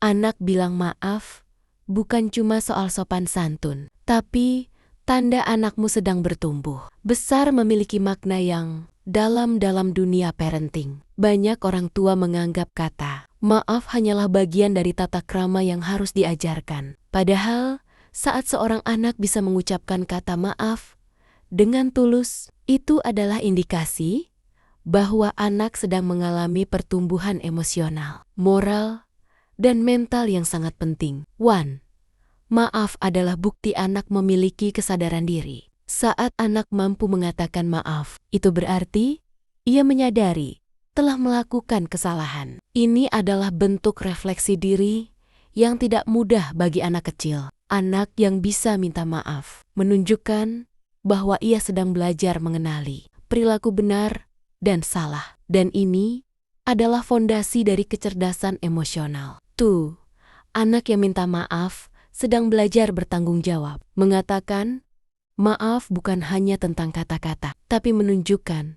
Anak bilang maaf bukan cuma soal sopan santun, tapi tanda anakmu sedang bertumbuh. Besar memiliki makna yang dalam dunia parenting. Banyak orang tua menganggap kata maaf hanyalah bagian dari tata krama yang harus diajarkan. Padahal, saat seorang anak bisa mengucapkan kata maaf dengan tulus, itu adalah indikasi bahwa anak sedang mengalami pertumbuhan emosional, moral, dan mental yang sangat penting. 1. Maaf adalah bukti anak memiliki kesadaran diri. Saat anak mampu mengatakan maaf, itu berarti ia menyadari telah melakukan kesalahan. Ini adalah bentuk refleksi diri yang tidak mudah bagi anak kecil. Anak yang bisa minta maaf menunjukkan bahwa ia sedang belajar mengenali perilaku benar dan salah. Dan ini adalah fondasi dari kecerdasan emosional. 2. Anak yang minta maaf sedang belajar bertanggung jawab. Mengatakan maaf bukan hanya tentang kata-kata, tapi menunjukkan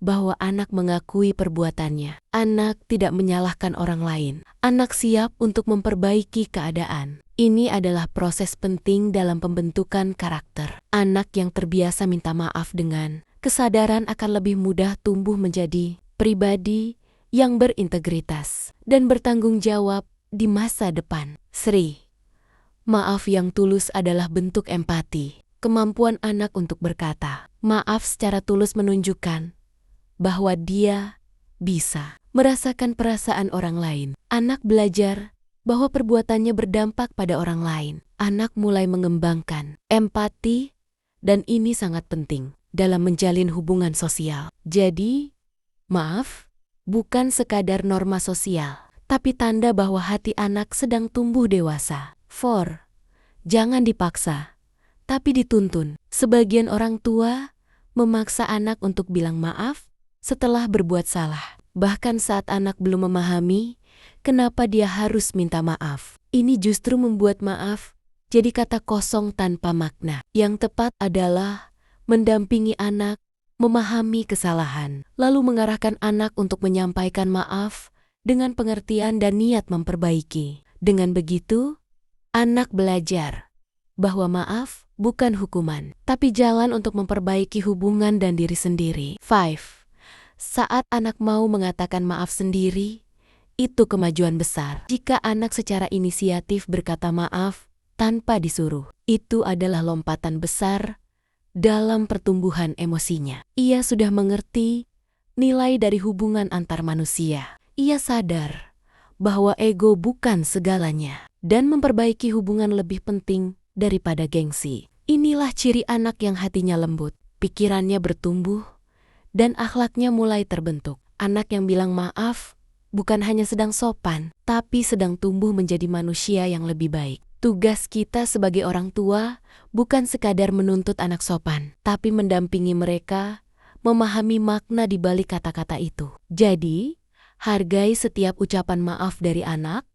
bahwa anak mengakui perbuatannya. Anak tidak menyalahkan orang lain. Anak siap untuk memperbaiki keadaan. Ini adalah proses penting dalam pembentukan karakter. Anak yang terbiasa minta maaf dengan kesadaran akan lebih mudah tumbuh menjadi pribadi yang berintegritas dan bertanggung jawab di masa depan. 3. Maaf yang tulus adalah bentuk empati. Kemampuan anak untuk berkata maaf secara tulus menunjukkan bahwa dia bisa merasakan perasaan orang lain. Anak belajar bahwa perbuatannya berdampak pada orang lain. Anak mulai mengembangkan empati, dan ini sangat penting dalam menjalin hubungan sosial. Jadi, maaf bukan sekadar norma sosial, tapi tanda bahwa hati anak sedang tumbuh dewasa. 4. Jangan dipaksa, tapi dituntun. Sebagian orang tua memaksa anak untuk bilang maaf setelah berbuat salah. Bahkan saat anak belum memahami kenapa dia harus minta maaf. Ini justru membuat maaf jadi kata kosong tanpa makna. Yang tepat adalah mendampingi anak memahami kesalahan, lalu mengarahkan anak untuk menyampaikan maaf dengan pengertian dan niat memperbaiki. Dengan begitu, anak belajar bahwa maaf bukan hukuman, tapi jalan untuk memperbaiki hubungan dan diri sendiri. 5. Saat anak mau mengatakan maaf sendiri, itu kemajuan besar. Jika anak secara inisiatif berkata maaf tanpa disuruh, itu adalah lompatan besar dalam pertumbuhan emosinya. Ia sudah mengerti nilai dari hubungan antar manusia. Ia sadar bahwa ego bukan segalanya, dan memperbaiki hubungan lebih penting daripada gengsi. Inilah ciri anak yang hatinya lembut, pikirannya bertumbuh, dan akhlaknya mulai terbentuk. Anak yang bilang maaf bukan hanya sedang sopan, tapi sedang tumbuh menjadi manusia yang lebih baik. Tugas kita sebagai orang tua bukan sekadar menuntut anak sopan, tapi mendampingi mereka memahami makna di balik kata-kata itu. Jadi, hargai setiap ucapan maaf dari anak,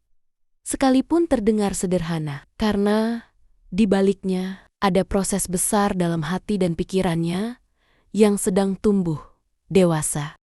sekalipun terdengar sederhana, karena di baliknya ada proses besar dalam hati dan pikirannya yang sedang tumbuh dewasa.